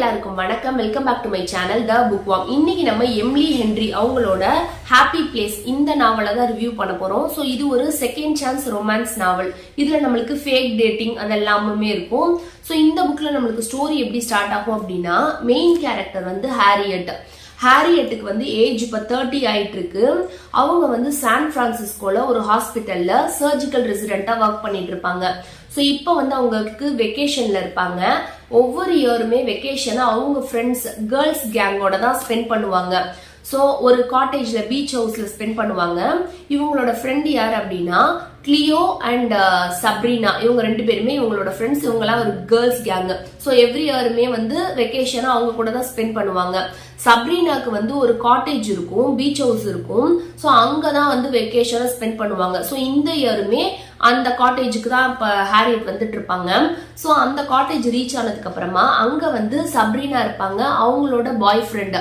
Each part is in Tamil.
எல்லாருக்கும் வணக்கம். Welcome back to my channel the bookworm. இன்னைக்கு நம்ம எம்லி ஹென்றி அவங்களோட ஹாப்பி பிளேஸ் இந்த நாவலை தான் ரிவ்யூ பண்ண போறோம். ஸோ இது ஒரு செகண்ட் சான்ஸ் ரொமான்ஸ் நாவல். இதுல நம்மளுக்கு ஃபேக் டேட்டிங் அதெல்லாமே இருக்கும். ஸோ இந்த புக்ல நம்மளுக்கு ஸ்டோரி எப்படி ஸ்டார்ட் ஆகும் அப்படின்னா, மெயின் கேரக்டர் வந்து ஹாரியட்டுக்கு வந்து ஏஜ் இப்போ 30 ஆயிட்டு இருக்கு. அவங்க வந்து சான் பிரான்சிஸ்கோல ஒரு ஹாஸ்பிட்டல்ல சர்ஜிக்கல் ரெசிடென்ட்டா ஒர்க் பண்ணிட்டு இருப்பாங்க. ஸோ இப்போ வந்து அவங்களுக்கு வெக்கேஷன்ல இருப்பாங்க. ஒவ்வொரு இயருமே வெக்கேஷனை அவங்க ஃப்ரெண்ட்ஸ் கேர்ள்ஸ் கேங்கோட தான் ஸ்பெண்ட் பண்ணுவாங்க. ஸோ ஒரு காட்டேஜ்ல பீச் ஹவுஸ்ல ஸ்பெண்ட் பண்ணுவாங்க. இவங்களோட ஃப்ரெண்ட் யார் அப்படின்னா கிளியோ அண்ட் சப்ரீனா. இவங்க ரெண்டு பேருமே இவங்களோட ஃப்ரெண்ட்ஸ். இவங்கலாம் ஒரு கேர்ள்ஸ் கேங். ஸோ எவ்ரி இயருமே வந்து வெக்கேஷனை அவங்க கூட தான் ஸ்பெண்ட் பண்ணுவாங்க. சப்ரீனாக்கு வந்து ஒரு காட்டேஜ் இருக்கும், பீச் ஹவுஸ் இருக்கும். ஸோ அங்கதான் வந்து வெக்கேஷனை ஸ்பெண்ட் பண்ணுவாங்க. ஸோ இந்த இயருமே அந்த காட்டேஜுக்கு தான் இப்ப ஹாரியட் வந்துட்டு இருப்பாங்க. ஸோ அந்த காட்டேஜ் ரீச் ஆனதுக்கு அப்புறமா அங்க வந்து சப்ரீனா இருப்பாங்க, அவங்களோட பாய் ஃப்ரெண்ட்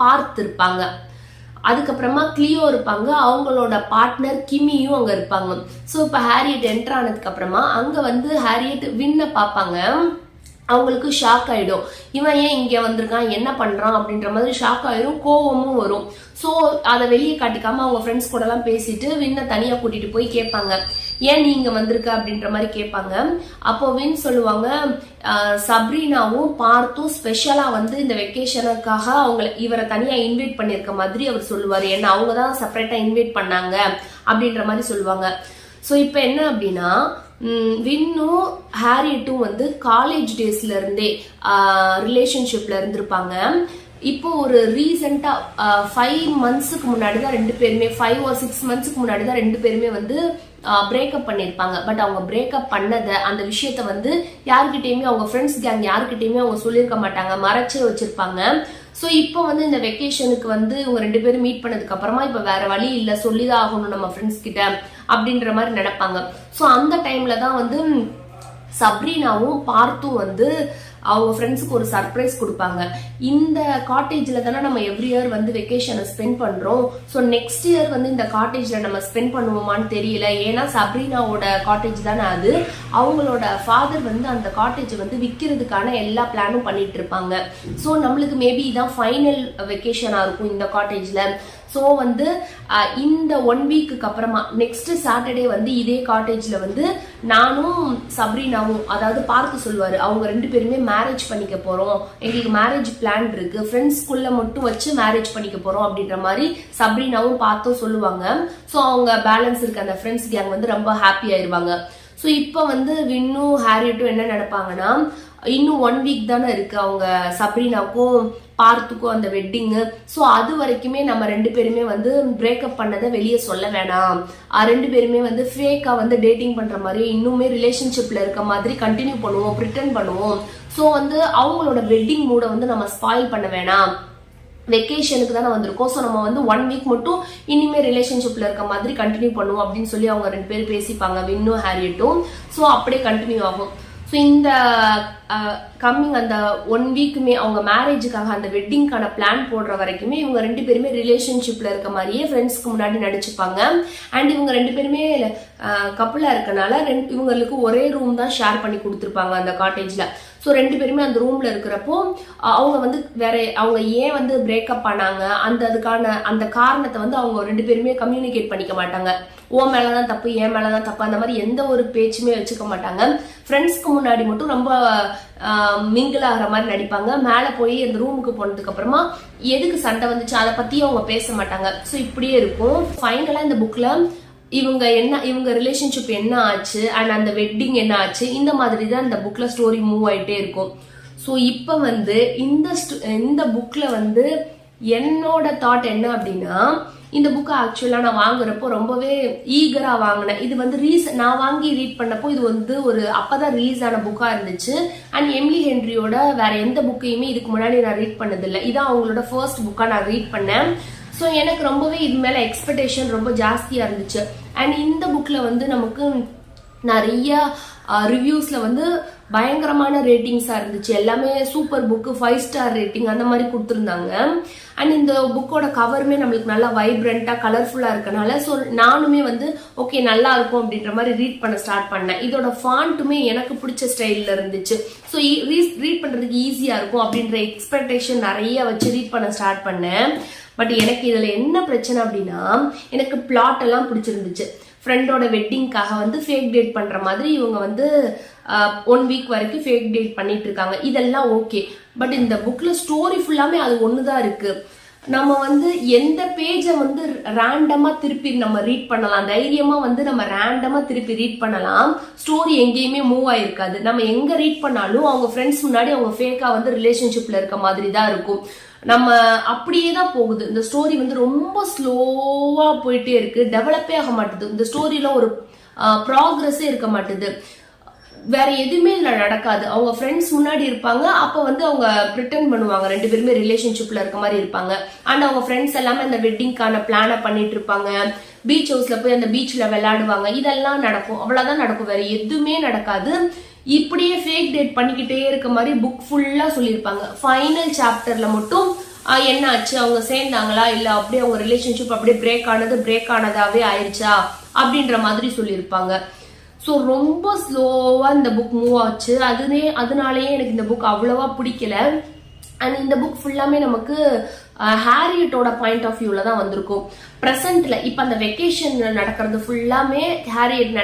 பார்த்து இருப்பாங்க. அதுக்கப்புறமா கிளியோ இருப்பாங்க, அவங்களோட பார்ட்னர் கிமியும் அங்க இருப்பாங்க. ஸோ இப்ப ஹாரியட் என்டர் ஆனதுக்கு அப்புறமா அங்க வந்து ஹாரியட் வின்ன பார்ப்பாங்க. அவங்களுக்கு ஷாக் ஆயிடும், இவன் ஏன் இங்க வந்திருக்கான், என்ன பண்றான் அப்படின்ற மாதிரி ஷாக் ஆயிரும், கோவமும் வரும். ஸோ அதை வெளியே காட்டிக்காம அவங்க ஃப்ரெண்ட்ஸ் கூட எல்லாம் பேசிட்டு வின்ன தனியா கூட்டிட்டு போய் கேட்பாங்க, ஏன் நீங்க வந்திருக்க அப்படின்ற மாதிரி கேட்பாங்க. அப்போ வின் சொல்லுவாங்க, சப்ரீனாவும் பார்த்தும் ஸ்பெஷலா வந்து இந்த வெக்கேஷனுக்காக இவரை தனியா இன்வைட் பண்ணிருக்க மாதிரி அவர் சொல்லுவாரு. ஏன்னா அவங்க தான் செப்பரேட்டா இன்வைட் பண்ணாங்க அப்படின்ற மாதிரி சொல்லுவாங்க. ஸோ இப்போ என்ன அப்படின்னா, வின்னும் ஹாரியட்டும் வந்து காலேஜ் டேஸ்ல இருந்தே ரிலேஷன்ஷிப்ல இருந்திருப்பாங்க. இப்போ ஒரு ரீசெண்டா 5 மந்த்ஸுக்கு முன்னாடி தான் ரெண்டு பேருமே 5 or 6 மந்த்ஸுக்கு முன்னாடி தான் ரெண்டு பேருமே வந்து பிரேக்கப் பண்ணிருப்பாங்க. பட் அவங்க பிரேக்கப் பண்ணத அந்த விஷயத்த வந்து யாருக்கிட்டையுமே, அவங்க ஃப்ரெண்ட்ஸ் கேங் யாருக்கிட்டையுமே அவங்க சொல்லியிருக்க மாட்டாங்க, மறைச்சே வச்சிருப்பாங்க. ஸோ இப்போ வந்து இந்த வெக்கேஷனுக்கு வந்து இவங்க ரெண்டு பேரும் மீட் பண்ணதுக்கு அப்புறமா இப்ப வேற வழி இல்லை, சொல்லிதான் ஆகணும் நம்ம ஃப்ரெண்ட்ஸ் கிட்ட அப்படின்ற மாதிரி நினைப்பாங்க. ஸோ அந்த டைம்ல தான் வந்து சப்ரீனாவும் பார்த்தும் வந்து அவங்க ஃப்ரெண்ட்ஸுக்கு ஒரு சர்ப்ரைஸ் கொடுப்பாங்க. இந்த காட்டேஜ்ல தானே நம்ம எவ்ரி இயர் வந்து வெக்கேஷனை ஸ்பெண்ட் பண்றோம். ஸோ நெக்ஸ்ட் இயர் வந்து இந்த காட்டேஜ்ல நம்ம ஸ்பெண்ட் பண்ணுவோமான்னு தெரியல. ஏன்னா சப்ரீனாவோட காட்டேஜ் தானே அது. அவங்களோட ஃபாதர் வந்து அந்த காட்டேஜ் வந்து விற்கிறதுக்கான எல்லா பிளானும் பண்ணிட்டு இருப்பாங்க. ஸோ நம்மளுக்கு மேபி இதான் ஃபைனல் வெக்கேஷனா இருக்கும் இந்த காட்டேஜ்ல. ஸோ வந்து இந்த 1 வீக்கு அப்புறமா நெக்ஸ்ட் சாட்டர்டே வந்து இதே காட்டேஜ்ல வந்து நானும் சப்ரீனாவும், அதாவது பார்த்து சொல்லுவாரு, அவங்க ரெண்டு பேருமே மேரேஜ் பண்ணிக்க போறோம், எங்களுக்கு மேரேஜ் பிளான் இருக்கு, ஃப்ரெண்ட்ஸ்குள்ள மட்டும் வச்சு மேரேஜ் பண்ணிக்க போறோம் அப்படின்ற மாதிரி சப்ரீனாவும் பார்த்தும் சொல்லுவாங்க. ஸோ அவங்க பேலன்ஸ் இருக்க அந்த ஃப்ரெண்ட்ஸ் கேங் வந்து ரொம்ப ஹாப்பி ஆயிருவாங்க. ஸோ இப்போ வந்து வின்னும் ஹாரியட்டும் என்ன நினைப்பாங்கன்னா, இன்னும் 1 வீக் தானே இருக்கு அவங்க சப்ரீனாவுக்கும் பார்த்துக்கும் அந்த வெட்டிங்கு. ஸோ அது வரைக்குமே நம்ம ரெண்டு பேருமே வந்து பிரேக்கப் பண்ணதை வெளியே சொல்ல வேணாம், ரெண்டு பேருமே வந்து ஃபேக்கா வந்து டேட்டிங் பண்ற மாதிரி இன்னுமே ரிலேஷன்ஷிப்ல இருக்க மாதிரி கண்டினியூ பண்ணுவோம், பிரிட்டன் பண்ணுவோம். ஸோ வந்து அவங்களோட வெட்டிங் மூட வந்து நம்ம ஸ்பாயில் பண்ண வேணாம், வெக்கேஷனுக்கு தானே வந்திருக்கோம். ஸோ நம்ம வந்து 1 வீக் மட்டும் இனிமே ரிலேஷன்ஷிப்ல இருக்க மாதிரி கண்டினியூ பண்ணுவோம் அப்படின்னு சொல்லி அவங்க ரெண்டு பேரும் பேசிப்பாங்க, வின்னும் ஹாரியட்டும். ஸோ அப்படியே கண்டினியூ ஆகும். ஸோ இந்த கம்மிங் அந்த 1 வீக்குமே அவங்க மேரேஜுக்காக அந்த வெட்டிங்கான பிளான் போடுற வரைக்குமே இவங்க ரெண்டு பேருமே ரிலேஷன்ஷிப்ல இருக்க மாதிரியே ஃப்ரெண்ட்ஸ்க்கு முன்னாடி நடிச்சுப்பாங்க. அண்ட் இவங்க ரெண்டு பேருமே கப்புலா இருக்கனால இவங்களுக்கு ஒரே ரூம் தான் ஷேர் பண்ணி கொடுத்துருப்பாங்க அந்த காட்டேஜ்ல. ஸோ ரெண்டு பேருமே அந்த ரூம்ல இருக்கிறப்போ அவங்க வந்து வேற அவங்க ஏன் வந்து பிரேக்கப் பண்ணாங்க அதுக்கான அந்த காரணத்தை வந்து அவங்க ரெண்டு பேருமே கம்யூனிகேட் பண்ணிக்க மாட்டாங்க. ஓ மேலதான் தப்பு, ஏன் மேலதான் தப்பு, அந்த மாதிரி எந்த ஒரு பேச்சுமே வச்சுக்க மாட்டாங்க. ஃப்ரெண்ட்ஸ்க்கு முன்னாடி மட்டும் ரொம்ப மிங்கிள் ஆகிற மாதிரி நடிப்பாங்க. மேல போய் அந்த ரூமுக்கு போனதுக்கு அப்புறமா எதுக்கு சண்டை வந்துச்சு அதை பத்தி அவங்க பேச மாட்டாங்க. ஸோ இப்படியே இருக்கும். ஃபைனலா இந்த புக்ல இவங்க ரிலேஷன்ஷிப் என்ன ஆச்சு அண்ட் அந்த வெட்டிங் என்ன ஆச்சு, இந்த மாதிரி தான் இந்த புக்ல ஸ்டோரி மூவ் ஆயிட்டே இருக்கும். ஸோ இப்போ வந்து இந்த புக்ல வந்து என்னோட தாட் என்ன அப்படின்னா, இந்த புக்கை ஆக்சுவலா நான் வாங்குறப்போ ரொம்பவே ஈகரா வாங்கினேன். இது வந்து நான் வாங்கி ரீட் பண்ணப்போ இது வந்து அப்பதான் ரிலீஸ் ஆன புக்கா இருந்துச்சு. அண்ட் எம்லி ஹென்ரியோட வேற எந்த புக்கையுமே இதுக்கு முன்னாடி நான் ரீட் பண்ணதில்லை. இதான் அவங்களோட ஃபர்ஸ்ட் புக்கா நான் ரீட் பண்ணேன். ஸோ எனக்கு ரொம்பவே இது மேல எக்ஸ்பெக்டேஷன் ரொம்ப ஜாஸ்தியா இருந்துச்சு. அண்ட் இந்த புக்ல வந்து நமக்கு நிறைய ரிவ்யூஸ்ல வந்து பயங்கரமான ரேட்டிங்ஸா இருந்துச்சு. எல்லாமே சூப்பர் புக்கு, 5 ஸ்டார் ரேட்டிங் அந்த மாதிரி கொடுத்துருந்தாங்க. அண்ட் இந்த புக்கோட கவருமே நம்மளுக்கு நல்லா வைப்ரண்டா கலர்ஃபுல்லா இருக்கனால ஸோ நானுமே வந்து ஓகே நல்லா இருக்கும் அப்படின்ற மாதிரி ரீட் பண்ண ஸ்டார்ட் பண்ணேன். இதோட ஃபாண்ட்டுமே எனக்கு பிடிச்ச ஸ்டைல்ல இருந்துச்சு. ஸோ ரீட் பண்றதுக்கு ஈஸியா இருக்கும் அப்படின்ற எக்ஸ்பெக்டேஷன் நிறைய வச்சு ரீட் பண்ண ஸ்டார்ட் பண்ணேன். பட் எனக்கு இதுல என்ன பிரச்சனை அப்படின்னா, எனக்கு பிளாட் எல்லாம் பிடிச்சிருந்துச்சு. ஃப்ரெண்டோட வெட்டிங்காக வந்து ஃபேக் டேட் பண்ற மாதிரி இவங்க வந்து 1 வீக் வரைக்கும் ஃபேக் டேட் பண்ணிட்டு இருக்காங்க. இதெல்லாம் ஓகே. பட் இந்த புக்ல ஸ்டோரி ஃபுல்லாமே அது ஒண்ணுதான் இருக்கு. நம்ம வந்து எந்த பேஜை வந்து ரேண்டமா திருப்பி நம்ம ரீட் பண்ணலாம், தைரியமா வந்து நம்ம ரேண்டமா திருப்பி ரீட் பண்ணலாம். ஸ்டோரி எங்கேயுமே மூவ் ஆயிருக்காது. நம்ம எங்க ரீட் பண்ணாலும் அவங்க ஃப்ரெண்ட்ஸ் முன்னாடி அவங்க ஃபேக்கா வந்து ரிலேஷன்ஷிப்ல இருக்க மாதிரி தான் இருக்கும். நம்ம அப்படியே தான் போகுது. இந்த ஸ்டோரி வந்து ரொம்ப ஸ்லோவா போயிட்டே இருக்கு, டெவலப்பே ஆக மாட்டுது. இந்த ஸ்டோரியில ஒரு ப்ராக்ரஸே இருக்க மாட்டுது. வேற எதுவுமே இதுல நடக்காது. அவங்க ஃப்ரெண்ட்ஸ் முன்னாடி இருப்பாங்க, அப்ப வந்து அவங்க பிரிட்டன் பண்ணுவாங்க 2 பேருமே ரிலேஷன்ஷிப்ல இருக்க மாதிரி இருப்பாங்க. அண்ட் அவங்க ஃப்ரெண்ட்ஸ் எல்லாமே அந்த வெட்டிங்கான பிளான பண்ணிட்டு இருப்பாங்க. பீச் ஹவுஸ்ல போய் அந்த பீச்ல விளையாடுவாங்க. இதெல்லாம் நடக்கும், அவ்வளவுதான் நடக்கும், வேற எதுவுமே நடக்காது. இப்படியே ஃபேக் டேட் பண்ணிக்கிட்டே இருக்க மாதிரி புக் ஃபுல்லா சொல்லியிருப்பாங்க. ஃபைனல் சாப்டர்ல மட்டும் என்ன ஆச்சு, அவங்க சேர்ந்தாங்களா இல்ல அப்படியே அவங்க ரிலேஷன்ஷிப் அப்படியே பிரேக் ஆனதாவே ஆயிடுச்சா அப்படின்ற மாதிரி சொல்லியிருப்பாங்க. ஸோ ரொம்ப ஸ்லோவா இந்த புக் மூவ் ஆச்சு. அதனாலேயே எனக்கு இந்த புக் அவ்வளவா பிடிக்கல. அண்ட் இந்த புக் ஃபுல்லாமே நமக்கு ஹாரியட்டோட பாயிண்ட் ஆஃப் வியூல தான் வந்திருக்கும். பிரசன்ட்ல இப்ப அந்த வெக்கேஷன் நடக்கிறது ஃபுல்லாமே ஹாரியட்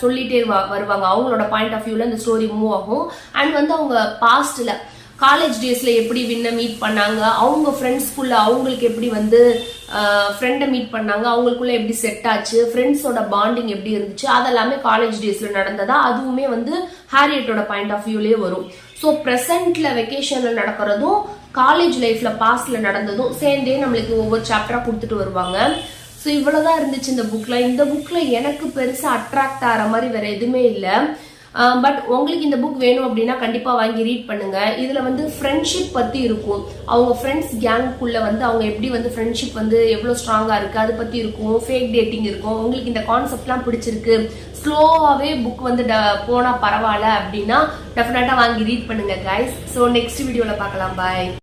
சொல்லிட்டே வருவாங்க. அவங்களோட பாயிண்ட் ஆஃப் வியூல இந்த ஸ்டோரி மூவ் ஆகும். அண்ட் வந்து அவங்க பாஸ்ட்ல காலேஜ் டேஸ்ல எப்படி வின்ன மீட் பண்ணாங்க, அவங்க ஃப்ரெண்ட்ஸ்குள்ள அவங்களுக்கு எப்படி வந்து ஃப்ரெண்டை மீட் பண்ணாங்க, அவங்களுக்குள்ள எப்படி செட் ஆச்சு, ஃப்ரெண்ட்ஸோட பாண்டிங் எப்படி இருந்துச்சு, அதெல்லாமே காலேஜ் டேஸ்ல நடந்ததா அதுவுமே வந்து ஹாரியட்டோட பாயிண்ட் ஆஃப் வியூலயே வரும். ஸோ ப்ரெசென்ட்ல வெக்கேஷன்ல நடக்கிறதும் காலேஜ் லைஃப்ல பாஸ்ட்ல நடந்ததும் சேர்ந்தே நம்மளுக்கு ஒவ்வொரு சாப்டரா கொடுத்துட்டு வருவாங்க. ஸோ இவ்வளவுதான் இருந்துச்சு இந்த புக்ல. இந்த புக்ல எனக்கு பெருசா அட்ராக்ட் ஆகிற மாதிரி வேற எதுவுமே இல்லை. பட் உங்களுக்கு இந்த புக் வேணும் அப்படின்னா கண்டிப்பா வாங்கி ரீட் பண்ணுங்க. இதுல வந்து ஃப்ரெண்ட்ஷிப் பத்தி இருக்கும். அவங்க ஃப்ரெண்ட்ஸ் கேங்குக்குள்ள வந்து அவங்க எப்படி வந்து ஃப்ரெண்ட்ஷிப் வந்து எவ்வளவு ஸ்ட்ராங்கா இருக்கு அது பத்தி இருக்கும். ஃபேக் டேட்டிங் இருக்கும். உங்களுக்கு இந்த கான்செப்ட்லாம் பிடிச்சிருக்கு, ஸ்லோவாவே புக் வந்து போனா பரவாயில்ல அப்படின்னா டெஃபினட்டா வாங்கி ரீட் பண்ணுங்க கைஸ். ஸோ நெக்ஸ்ட் வீடியோல பார்க்கலாம். பாய்.